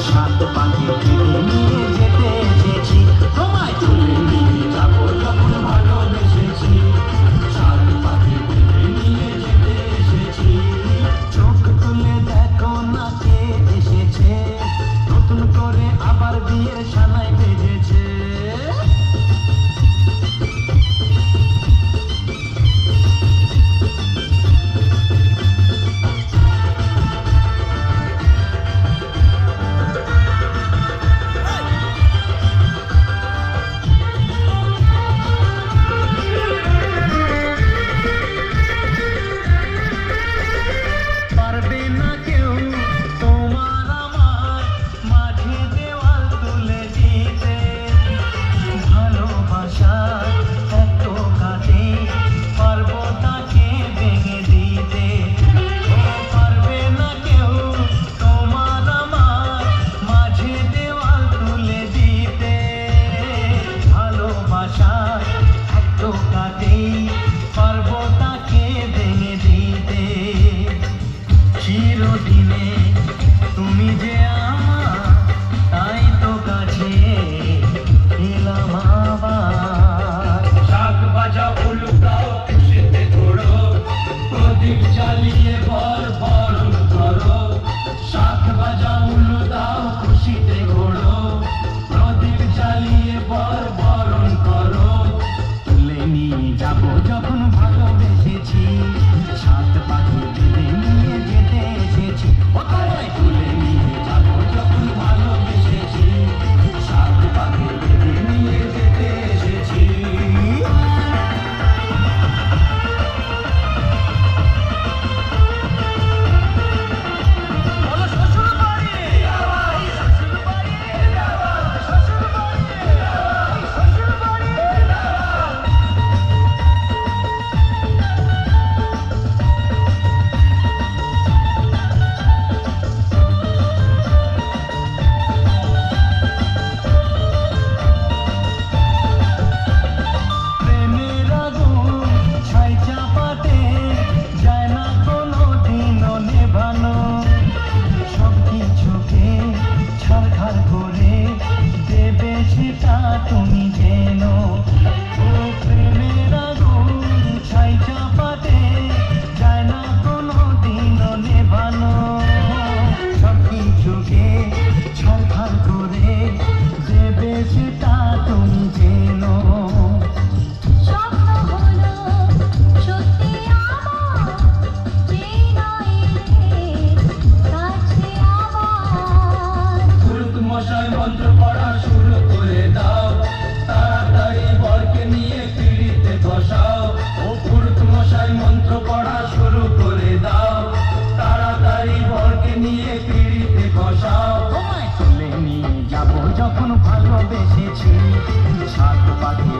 সাত পাখি তুলে নিয়ে যেতে এসেছি, তোমায় তুলে নিয়ে যাবো যখন ভালোবেসেছি। সাত পাখি তুলে নিয়ে যেতে এসেছি, চোখ তুলে দেখো না কে এসেছে, নতুন করে আবার বিয়ের সানাই বেজেছে। পারবে না কেউ তোমার আমার মাঝে দেওয়াল তুলে দিতে, ভালোবাসার এত কাটে পারবো তাকে ভেঙে দিতে। ও পারবে না কেউ তোমার আমার মাঝে দেওয়াল তুলে দিতে, ভালোবাসার এত কাটে পারবো তাকে ভেঙে দিতে। চিরদিনে তুমি যে আমার, তাই তো কাছে এলাম আবার। শাক বাজা উলুটাও খুশিতে ঘোড়ো, প্রদীপ জ্বালিয়ে বরণ করো। শাক বাজা উলু দাও খুশিতে ঘোড়ো, প্রদীপ জ্বালিয়ে বরণ করো। তুলে নিয়ে যাবো যখন ভালোবেসেছি, সাত পাখি তুলে নিয়ে যেতে এসেছি। ও তোমায় তুলে নিয়ে যাবো যখন ভালোবেসেছি, সাত পাখি তুলে নিয়ে যেতে এসেছি। বলো শ্বশুর বাড়ি, শ্বশুর বাড়ি, শ্বশুর বাড়ি, শ্বশুর বাড়ি। প্রেমের আগুন ছাই চাপাতে যায় না কোনো দিনও নেভানো, সব কিছুকে ছারখার করে দেবে সেটা তুমি যেন। ও প্রেমের আগুন ছাই চাপাতে যায় না কোনো দিনও নেভানো, সব কিছুকে ছারখার করে দেবে সেটা তুমি যেন। স্বপ্ন হলো সত্যি আমার, যেই নয় কাছে আবার। পুরুত মশাই মন্ত্র পড়া শুরু করে দাও, তাড়াতাড়ি বরকে নিয়ে পিড়িতে বসাও। ও পুরুত মশাই মন্ত্র পড়া শুরু করে দাও, তাড়াতাড়ি বরকে নিয়ে পিড়িতে বসাও। তোমায় তুলে নিয়ে যাবো যখন ভালোবেসেছি, সাত পাখি